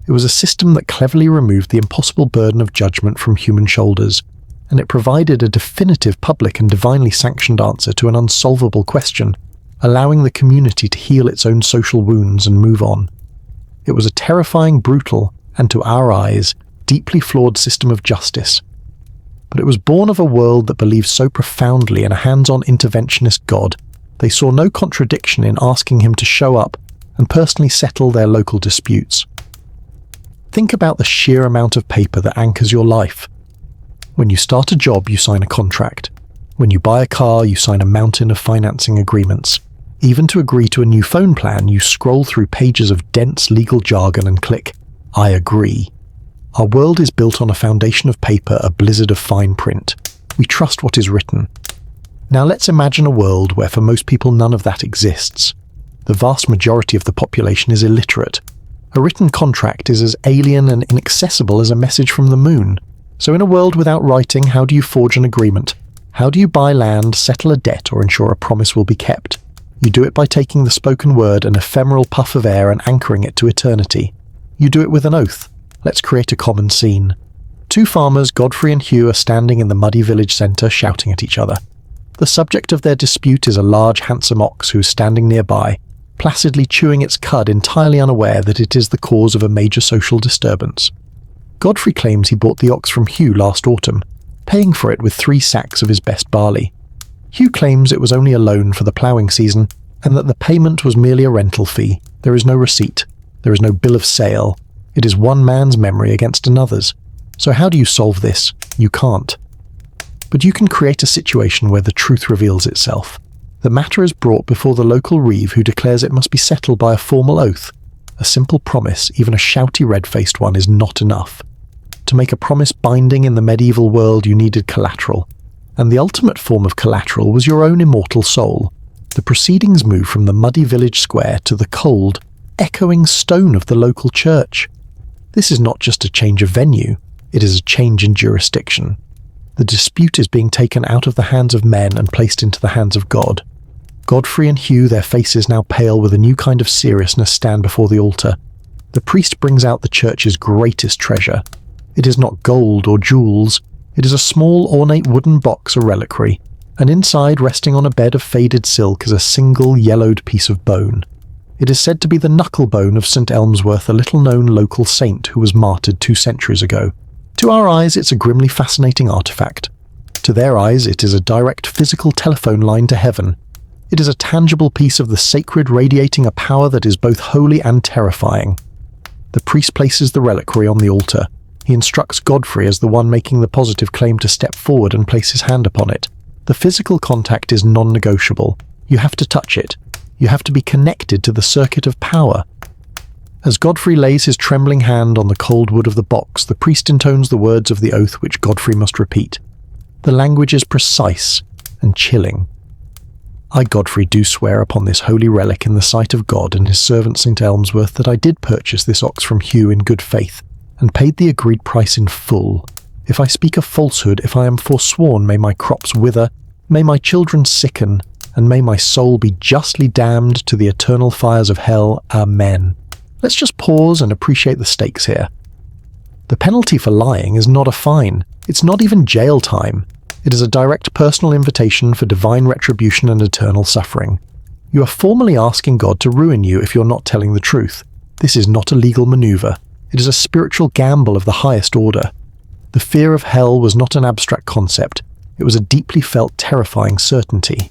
It was a system that cleverly removed the impossible burden of judgment from human shoulders, and it provided a definitive, public, and divinely sanctioned answer to an unsolvable question, allowing the community to heal its own social wounds and move on. It was a terrifying, brutal, and to our eyes, deeply flawed system of justice. But it was born of a world that believed so profoundly in a hands-on interventionist God, they saw no contradiction in asking him to show up and personally settle their local disputes. Think about the sheer amount of paper that anchors your life. When you start a job, you sign a contract. When you buy a car, you sign a mountain of financing agreements. Even to agree to a new phone plan, you scroll through pages of dense legal jargon and click, "I agree." Our world is built on a foundation of paper, a blizzard of fine print. We trust what is written. Now let's imagine a world where for most people none of that exists. The vast majority of the population is illiterate. A written contract is as alien and inaccessible as a message from the moon. So in a world without writing, how do you forge an agreement? How do you buy land, settle a debt, or ensure a promise will be kept? You do it by taking the spoken word, an ephemeral puff of air, and anchoring it to eternity. You do it with an oath. Let's create a common scene. Two farmers, Godfrey and Hugh, are standing in the muddy village centre shouting at each other. The subject of their dispute is a large, handsome ox who is standing nearby, placidly chewing its cud, entirely unaware that it is the cause of a major social disturbance. Godfrey claims he bought the ox from Hugh last autumn, paying for it with 3 sacks of his best barley. Hugh claims it was only a loan for the ploughing season, and that the payment was merely a rental fee. There is no receipt. There is no bill of sale. It is one man's memory against another's. So how do you solve this? You can't. But you can create a situation where the truth reveals itself. The matter is brought before the local reeve, who declares it must be settled by a formal oath. A simple promise, even a shouty red-faced one, is not enough. To make a promise binding in the medieval world, you needed collateral. And the ultimate form of collateral was your own immortal soul. The proceedings move from the muddy village square to the cold, echoing stone of the local church. This is not just a change of venue, it is a change in jurisdiction. The dispute is being taken out of the hands of men and placed into the hands of God. Godfrey and Hugh, their faces now pale with a new kind of seriousness, stand before the altar. The priest brings out the church's greatest treasure. It is not gold or jewels, it is a small ornate wooden box, a reliquary, and inside, resting on a bed of faded silk, is a single yellowed piece of bone. It is said to be the knuckle bone of St. Elmsworth, a little-known local saint who was martyred 2 centuries ago. To our eyes, it's a grimly fascinating artifact. To their eyes, it is a direct physical telephone line to heaven. It is a tangible piece of the sacred, radiating a power that is both holy and terrifying. The priest places the reliquary on the altar. He instructs Godfrey, as the one making the positive claim, to step forward and place his hand upon it. The physical contact is non-negotiable. You have to touch it. You have to be connected to the circuit of power. As Godfrey lays his trembling hand on the cold wood of the box, the priest intones the words of the oath which Godfrey must repeat. The language is precise and chilling. I, Godfrey, do swear upon this holy relic in the sight of God and his servant St. Elmsworth that I did purchase this ox from Hugh in good faith, and paid the agreed price in full. If I speak a falsehood, if I am forsworn, may my crops wither, may my children sicken, and may my soul be justly damned to the eternal fires of hell. Amen. Let's just pause and appreciate the stakes here. The penalty for lying is not a fine. It's not even jail time. It is a direct personal invitation for divine retribution and eternal suffering. You are formally asking God to ruin you if you're not telling the truth. This is not a legal maneuver. It is a spiritual gamble of the highest order. The fear of hell was not an abstract concept. It was a deeply felt, terrifying certainty.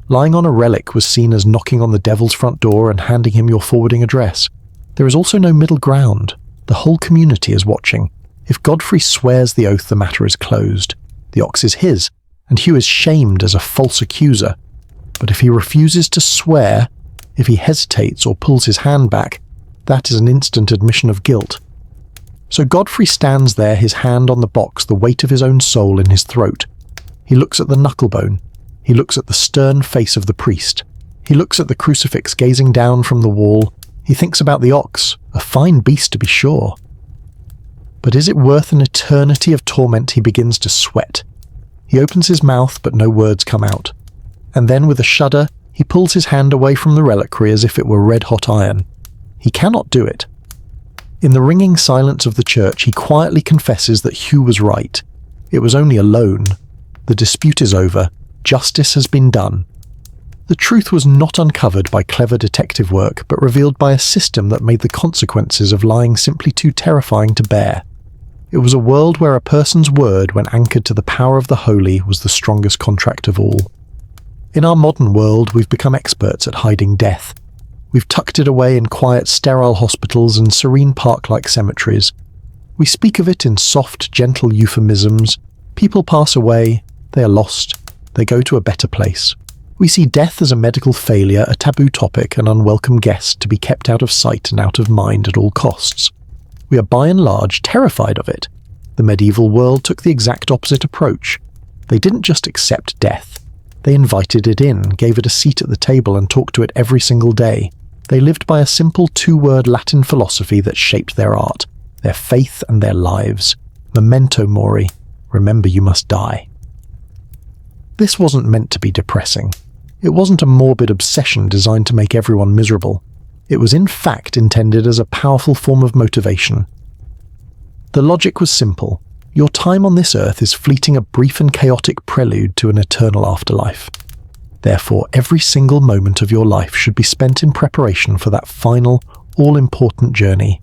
Lying on a relic was seen as knocking on the devil's front door and handing him your forwarding address. There is also no middle ground. The whole community is watching. If Godfrey swears the oath, the matter is closed. The ox is his, and Hugh is shamed as a false accuser. But if he refuses to swear, if he hesitates or pulls his hand back, that is an instant admission of guilt. So Godfrey stands there, his hand on the box, the weight of his own soul in his throat. He looks at the knucklebone. He looks at the stern face of the priest. He looks at the crucifix gazing down from the wall. He thinks about the ox, a fine beast to be sure. But is it worth an eternity of torment? He begins to sweat. He opens his mouth, but no words come out. And then, with a shudder, he pulls his hand away from the reliquary as if it were red-hot iron. He cannot do it. In the ringing silence of the church, he quietly confesses that Hugh was right. It was only a loan. The dispute is over. Justice has been done. The truth was not uncovered by clever detective work, but revealed by a system that made the consequences of lying simply too terrifying to bear. It was a world where a person's word, when anchored to the power of the holy, was the strongest contract of all. In our modern world, we've become experts at hiding death. We've tucked it away in quiet, sterile hospitals and serene park-like cemeteries. We speak of it in soft, gentle euphemisms. People pass away, they are lost, they go to a better place. We see death as a medical failure, a taboo topic, an unwelcome guest to be kept out of sight and out of mind at all costs. We are by and large terrified of it. The medieval world took the exact opposite approach. They didn't just accept death. They invited it in, gave it a seat at the table and talked to it every single day. They lived by a simple 2-word Latin philosophy that shaped their art, their faith and their lives. Memento mori, remember you must die. This wasn't meant to be depressing. It wasn't a morbid obsession designed to make everyone miserable. It was in fact intended as a powerful form of motivation. The logic was simple. Your time on this earth is fleeting, a brief and chaotic prelude to an eternal afterlife. Therefore, every single moment of your life should be spent in preparation for that final, all-important journey.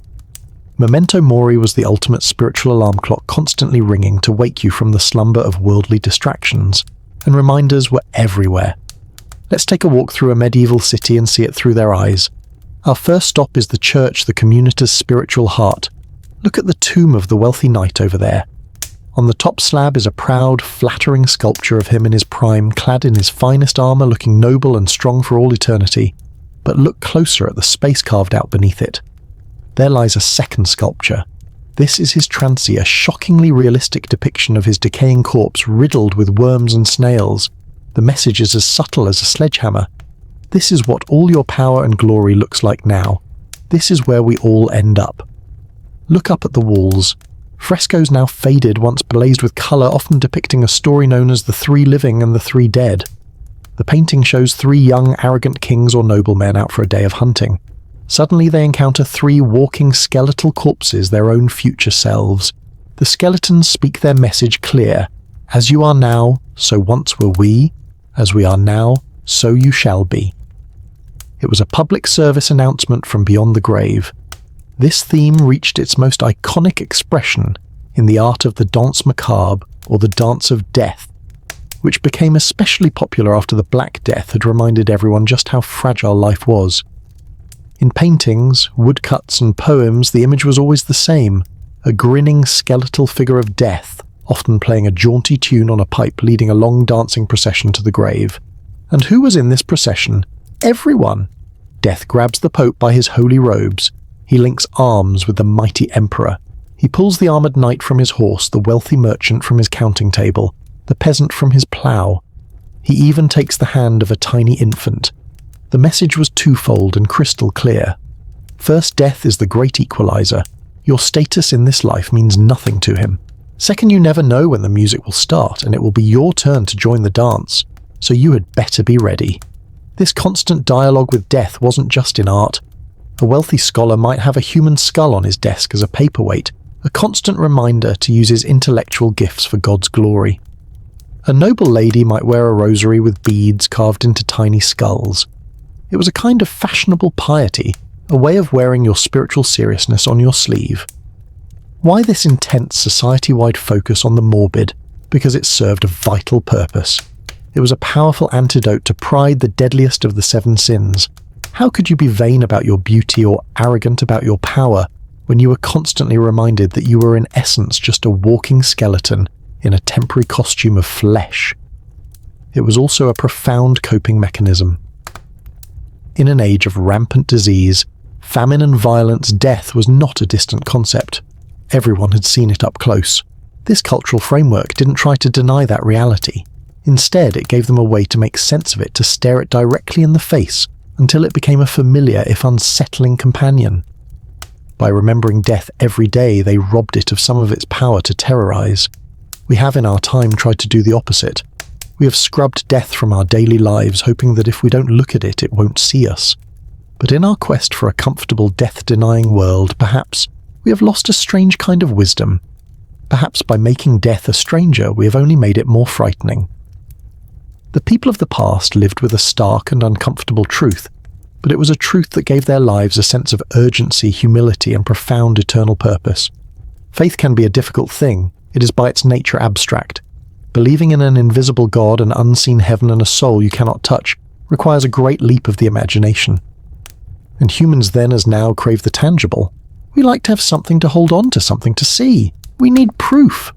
Memento mori was the ultimate spiritual alarm clock, constantly ringing to wake you from the slumber of worldly distractions, and reminders were everywhere. Let's take a walk through a medieval city and see it through their eyes. Our first stop is the church, the community's spiritual heart. Look at the tomb of the wealthy knight over there. On the top slab is a proud, flattering sculpture of him in his prime, clad in his finest armor, looking noble and strong for all eternity. But look closer at the space carved out beneath it. There lies a second sculpture. This is his transi, a shockingly realistic depiction of his decaying corpse riddled with worms and snails. The message is as subtle as a sledgehammer. This is what all your power and glory looks like now. This is where we all end up. Look up at the walls. Frescoes now faded, once blazed with colour, often depicting a story known as the three living and the three dead. The painting shows three young, arrogant kings or noblemen out for a day of hunting. Suddenly they encounter three walking skeletal corpses, their own future selves. The skeletons speak their message clear. As you are now, so once were we. As we are now, so you shall be. It was a public service announcement from beyond the grave. This theme reached its most iconic expression in the art of the danse macabre, or the dance of death, which became especially popular after the Black Death had reminded everyone just how fragile life was. In paintings, woodcuts and poems, the image was always the same, a grinning skeletal figure of death, often playing a jaunty tune on a pipe, leading a long dancing procession to the grave. And who was in this procession? Everyone! Death grabs the Pope by his holy robes. He links arms with the mighty emperor. He pulls the armoured knight from his horse, the wealthy merchant from his counting table, the peasant from his plough. He even takes the hand of a tiny infant. The message was twofold and crystal clear. First, death is the great equalizer. Your status in this life means nothing to him. Second, you never know when the music will start, and it will be your turn to join the dance, so you had better be ready. This constant dialogue with death wasn't just in art. A wealthy scholar might have a human skull on his desk as a paperweight, a constant reminder to use his intellectual gifts for God's glory. A noble lady might wear a rosary with beads carved into tiny skulls. It was a kind of fashionable piety, a way of wearing your spiritual seriousness on your sleeve. Why this intense society-wide focus on the morbid? Because it served a vital purpose. It was a powerful antidote to pride, the deadliest of the 7 sins. How could you be vain about your beauty or arrogant about your power when you were constantly reminded that you were in essence just a walking skeleton in a temporary costume of flesh? It was also a profound coping mechanism. In an age of rampant disease, famine and violence, death was not a distant concept. Everyone had seen it up close. This cultural framework didn't try to deny that reality. Instead, it gave them a way to make sense of it, to stare it directly in the face, until it became a familiar, if unsettling, companion. By remembering death every day, they robbed it of some of its power to terrorize. We have in our time tried to do the opposite. We have scrubbed death from our daily lives, hoping that if we don't look at it, it won't see us. But in our quest for a comfortable, death-denying world, perhaps we have lost a strange kind of wisdom. Perhaps by making death a stranger, we have only made it more frightening. The people of the past lived with a stark and uncomfortable truth, but it was a truth that gave their lives a sense of urgency, humility, and profound eternal purpose. Faith can be a difficult thing. It is by its nature abstract. Believing in an invisible God, an unseen heaven, and a soul you cannot touch requires a great leap of the imagination. And humans then as now crave the tangible. We like to have something to hold on to, something to see. We need proof.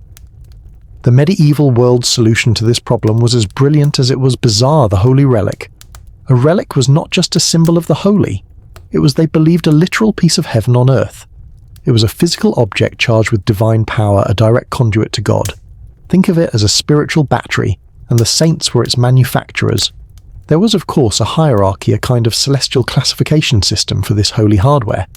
The medieval world's solution to this problem was as brilliant as it was bizarre: the holy relic. A relic was not just a symbol of the holy. It was, they believed, a literal piece of heaven on earth. It was a physical object charged with divine power, a direct conduit to God. Think of it as a spiritual battery, and the saints were its manufacturers. There was, of course, a hierarchy, a kind of celestial classification system for this holy hardware.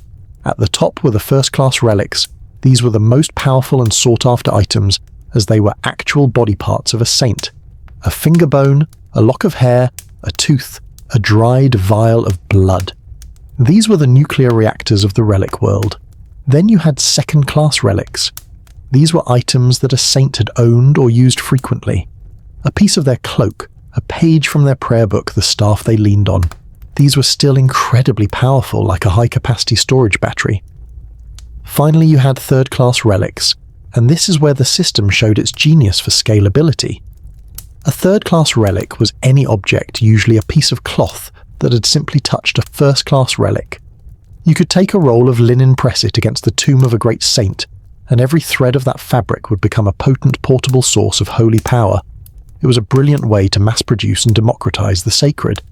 At the top were the first-class relics. These were the most powerful and sought-after items, as they were actual body parts of a saint. A finger bone, a lock of hair, a tooth, a dried vial of blood. These were the nuclear reactors of the relic world. Then you had second-class relics. These were items that a saint had owned or used frequently. A piece of their cloak, a page from their prayer book, the staff they leaned on. These were still incredibly powerful, like a high-capacity storage battery. Finally, you had third-class relics, and this is where the system showed its genius for scalability. A third-class relic was any object, usually a piece of cloth, that had simply touched a first-class relic. You could take a roll of linen, press it against the tomb of a great saint, and every thread of that fabric would become a potent portable source of holy power. It was a brilliant way to mass-produce and democratize the sacred.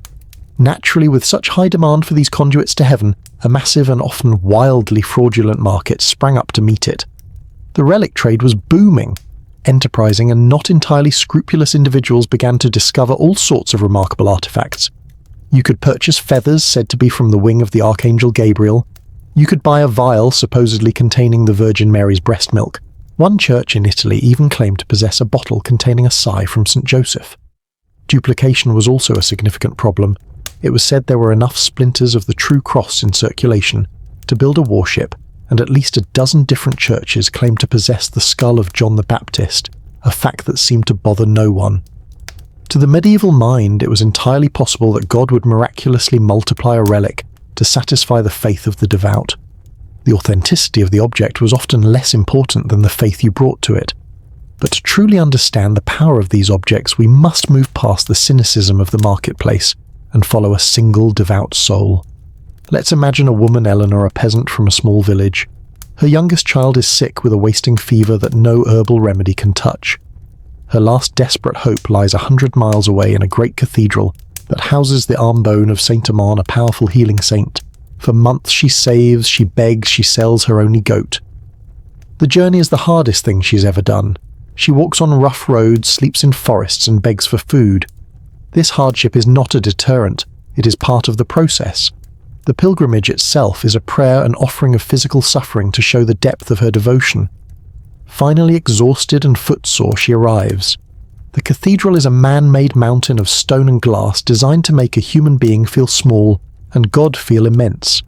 Naturally, with such high demand for these conduits to heaven, a massive and often wildly fraudulent market sprang up to meet it. The relic trade was booming. Enterprising and not entirely scrupulous individuals began to discover all sorts of remarkable artifacts. You could purchase feathers said to be from the wing of the Archangel Gabriel. You could buy a vial supposedly containing the Virgin Mary's breast milk. One church in Italy even claimed to possess a bottle containing a sigh from St. Joseph. Duplication was also a significant problem. It was said there were enough splinters of the true cross in circulation to build a warship, and at least a dozen different churches claimed to possess the skull of John the Baptist, a fact that seemed to bother no one. To the medieval mind, it was entirely possible that God would miraculously multiply a relic to satisfy the faith of the devout. The authenticity of the object was often less important than the faith you brought to it. But to truly understand the power of these objects, we must move past the cynicism of the marketplace and follow a single devout soul. Let's imagine a woman, Eleanor, a peasant from a small village. Her youngest child is sick with a wasting fever that no herbal remedy can touch. Her last desperate hope lies 100 miles away in a great cathedral that houses the arm bone of Saint Amand, a powerful healing saint. For months she saves, she begs, she sells her only goat. The journey is the hardest thing she's ever done. She walks on rough roads, sleeps in forests, and begs for food. This hardship is not a deterrent, it is part of the process. The pilgrimage itself is a prayer and offering of physical suffering to show the depth of her devotion. Finally exhausted and footsore, she arrives. The cathedral is a man-made mountain of stone and glass designed to make a human being feel small and God feel immense.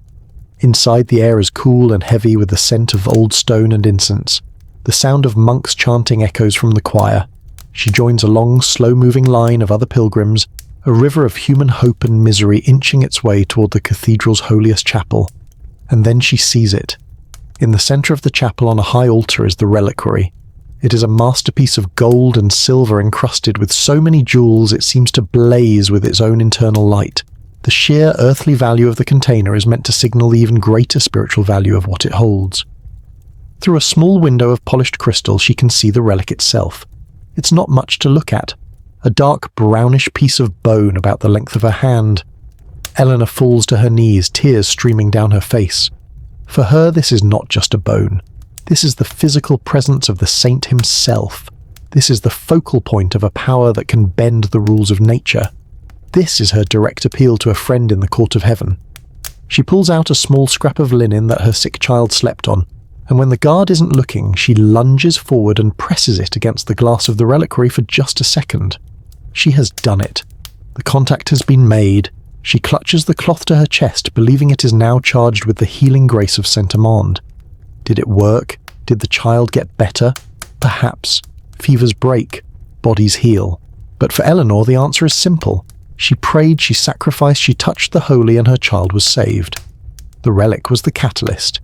Inside, the air is cool and heavy with the scent of old stone and incense. The sound of monks chanting echoes from the choir. She joins a long, slow-moving line of other pilgrims, a river of human hope and misery inching its way toward the cathedral's holiest chapel. And then she sees it. In the center of the chapel on a high altar is the reliquary. It is a masterpiece of gold and silver encrusted with so many jewels it seems to blaze with its own internal light. The sheer earthly value of the container is meant to signal the even greater spiritual value of what it holds. Through a small window of polished crystal, she can see the relic itself. It's not much to look at. A dark brownish piece of bone about the length of her hand. Eleanor falls to her knees, tears streaming down her face. For her, this is not just a bone. This is the physical presence of the saint himself. This is the focal point of a power that can bend the rules of nature. This is her direct appeal to a friend in the court of heaven. She pulls out a small scrap of linen that her sick child slept on, and when the guard isn't looking, she lunges forward and presses it against the glass of the reliquary for just a second. She has done it. The contact has been made. She clutches the cloth to her chest, believing it is now charged with the healing grace of Saint Amand. Did it work? Did the child get better? Perhaps. Fevers break. Bodies heal. But for Eleanor, the answer is simple. She prayed, she sacrificed, she touched the holy, and her child was saved. The relic was the catalyst.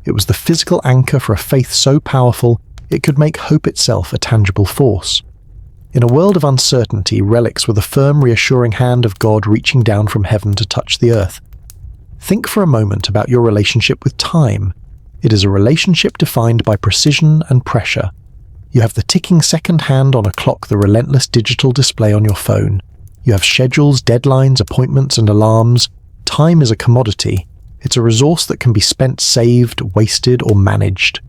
It was the physical anchor for a faith so powerful it could make hope itself a tangible force. In a world of uncertainty, relics were the firm, reassuring hand of God reaching down from heaven to touch the earth. Think for a moment about your relationship with time. It is a relationship defined by precision and pressure. You have the ticking second hand on a clock, the relentless digital display on your phone. You have schedules, deadlines, appointments, and alarms. Time is a commodity. It's a resource that can be spent, saved, wasted, or managed.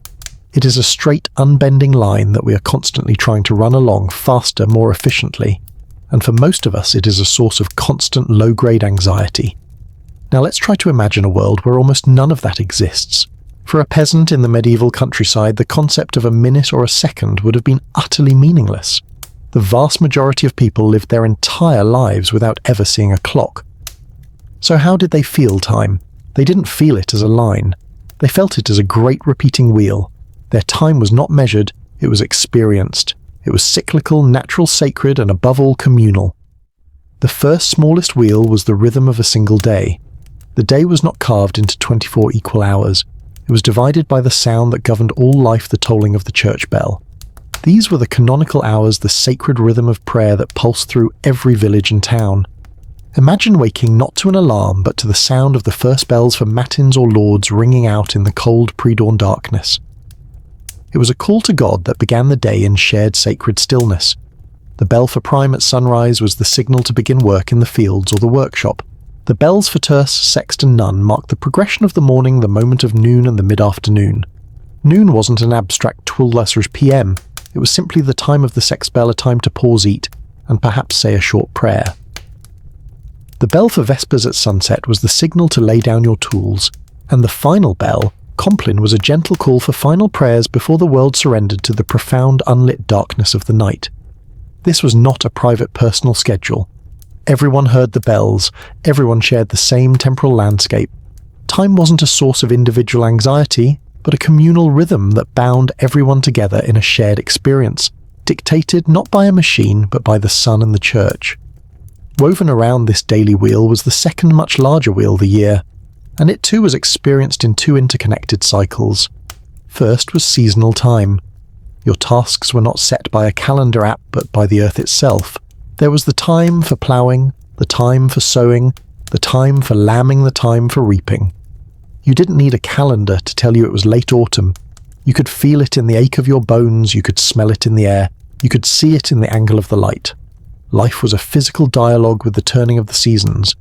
It is a straight, unbending line that we are constantly trying to run along faster, more efficiently. And for most of us, it is a source of constant low-grade anxiety. Now let's try to imagine a world where almost none of that exists. For a peasant in the medieval countryside, the concept of a minute or a second would have been utterly meaningless. The vast majority of people lived their entire lives without ever seeing a clock. So how did they feel time? They didn't feel it as a line. They felt it as a great repeating wheel. Their time was not measured, it was experienced. It was cyclical, natural, sacred, and above all communal. The first smallest wheel was the rhythm of a single day. The day was not carved into 24 equal hours. It was divided by the sound that governed all life, the tolling of the church bell. These were the canonical hours, the sacred rhythm of prayer that pulsed through every village and town. Imagine waking not to an alarm, but to the sound of the first bells for matins or lauds ringing out in the cold pre-dawn darkness. It was a call to God that began the day in shared sacred stillness. The bell for prime at sunrise was the signal to begin work in the fields or the workshop. The bells for terce, sext and nun marked the progression of the morning, the moment of noon and the mid-afternoon. Noon wasn't an abstract twillasser's PM, it was simply the time of the sext bell, a time to pause, eat, and perhaps say a short prayer. The bell for vespers at sunset was the signal to lay down your tools, and the final bell, Compline, was a gentle call for final prayers before the world surrendered to the profound unlit darkness of the night. This was not a private personal schedule. Everyone heard the bells, everyone shared the same temporal landscape. Time wasn't a source of individual anxiety, but a communal rhythm that bound everyone together in a shared experience, dictated not by a machine but by the sun and the church. Woven around this daily wheel was the second much larger wheel, the year, and it too was experienced in two interconnected cycles. First was seasonal time. Your tasks were not set by a calendar app but by the earth itself. There was the time for ploughing, the time for sowing, the time for lambing, the time for reaping. You didn't need a calendar to tell you it was late autumn. You could feel it in the ache of your bones, you could smell it in the air, you could see it in the angle of the light. Life was a physical dialogue with the turning of the seasons.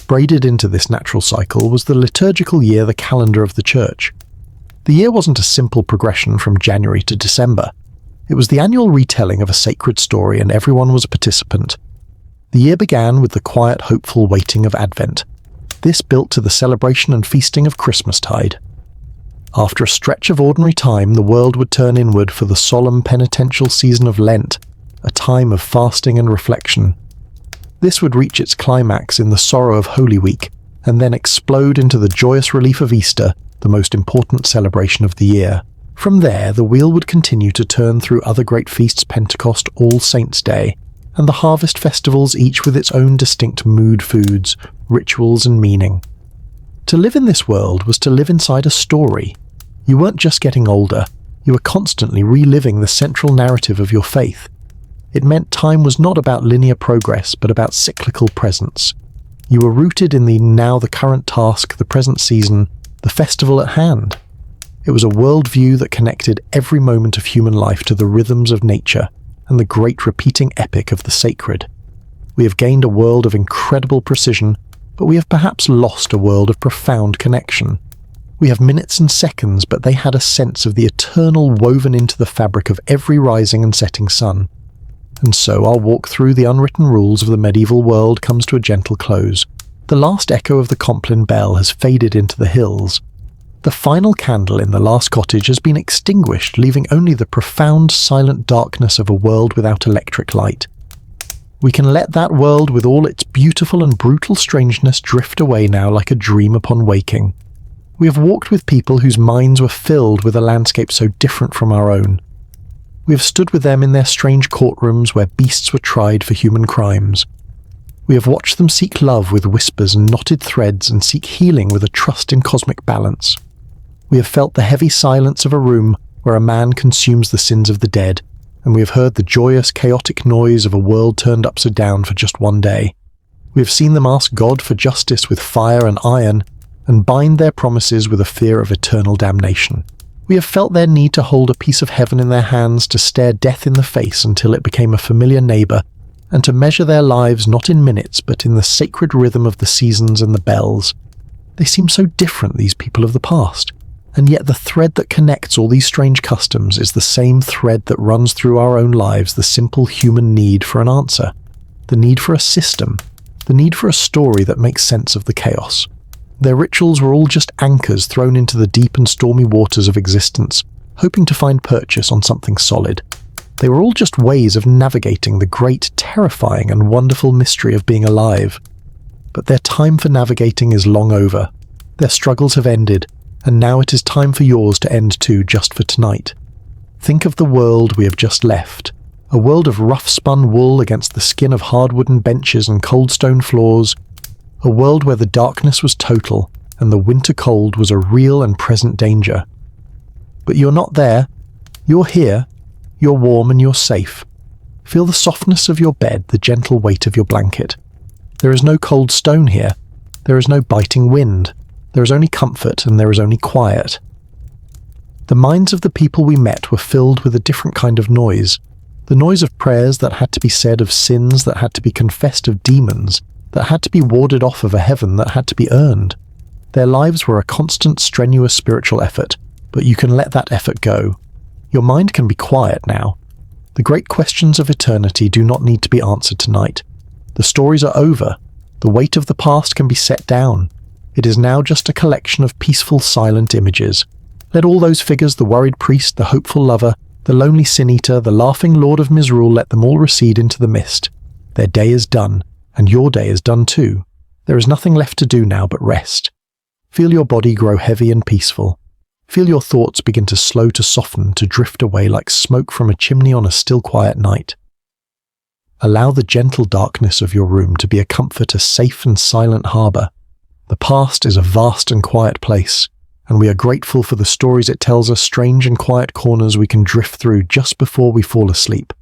Braided into this natural cycle was the liturgical year, the calendar of the church. The year wasn't a simple progression from January to December. It was the annual retelling of a sacred story, and everyone was a participant. The year began with the quiet, hopeful waiting of Advent. This built to the celebration and feasting of Christmastide. After a stretch of ordinary time, the world would turn inward for the solemn penitential season of Lent, a time of fasting and reflection. This would reach its climax in the sorrow of Holy Week, and then explode into the joyous relief of Easter, the most important celebration of the year. From there, the wheel would continue to turn through other great feasts, Pentecost, All Saints' Day, and the harvest festivals, each with its own distinct mood, foods, rituals and meaning. To live in this world was to live inside a story. You weren't just getting older, you were constantly reliving the central narrative of your faith. It meant time was not about linear progress, but about cyclical presence. You were rooted in the now, the current task, the present season, the festival at hand. It was a worldview that connected every moment of human life to the rhythms of nature and the great repeating epic of the sacred. We have gained a world of incredible precision, but we have perhaps lost a world of profound connection. We have minutes and seconds, but they had a sense of the eternal woven into the fabric of every rising and setting sun. And so our walk through the unwritten rules of the medieval world comes to a gentle close. The last echo of the Compline bell has faded into the hills. The final candle in the last cottage has been extinguished, leaving only the profound, silent darkness of a world without electric light. We can let that world with all its beautiful and brutal strangeness drift away now like a dream upon waking. We have walked with people whose minds were filled with a landscape so different from our own. We have stood with them in their strange courtrooms where beasts were tried for human crimes. We have watched them seek love with whispers and knotted threads and seek healing with a trust in cosmic balance. We have felt the heavy silence of a room where a man consumes the sins of the dead, and we have heard the joyous, chaotic noise of a world turned upside down for just one day. We have seen them ask God for justice with fire and iron, and bind their promises with a fear of eternal damnation. We have felt their need to hold a piece of heaven in their hands, to stare death in the face until it became a familiar neighbour, and to measure their lives not in minutes but in the sacred rhythm of the seasons and the bells. They seem so different, these people of the past, and yet the thread that connects all these strange customs is the same thread that runs through our own lives, the simple human need for an answer, the need for a system, the need for a story that makes sense of the chaos. Their rituals were all just anchors thrown into the deep and stormy waters of existence, hoping to find purchase on something solid. They were all just ways of navigating the great, terrifying and wonderful mystery of being alive. But their time for navigating is long over. Their struggles have ended, and now it is time for yours to end too, just for tonight. Think of the world we have just left. A world of rough-spun wool against the skin of hard wooden benches and cold stone floors. A world where the darkness was total, and the winter cold was a real and present danger. But you're not there. You're here. You're warm and you're safe. Feel the softness of your bed, the gentle weight of your blanket. There is no cold stone here. There is no biting wind. There is only comfort and there is only quiet. The minds of the people we met were filled with a different kind of noise. The noise of prayers that had to be said, of sins that had to be confessed, of demons that had to be warded off, of a heaven that had to be earned. Their lives were a constant, strenuous spiritual effort, but you can let that effort go. Your mind can be quiet now. The great questions of eternity do not need to be answered tonight. The stories are over. The weight of the past can be set down. It is now just a collection of peaceful, silent images. Let all those figures, the worried priest, the hopeful lover, the lonely sin-eater, the laughing lord of Misrule, let them all recede into the mist. Their day is done, and your day is done too. There is nothing left to do now but rest. Feel your body grow heavy and peaceful. Feel your thoughts begin to slow to soften, to drift away like smoke from a chimney on a still quiet night. Allow the gentle darkness of your room to be a comfort, a safe and silent harbour. The past is a vast and quiet place, and we are grateful for the stories it tells us, strange and quiet corners we can drift through just before we fall asleep.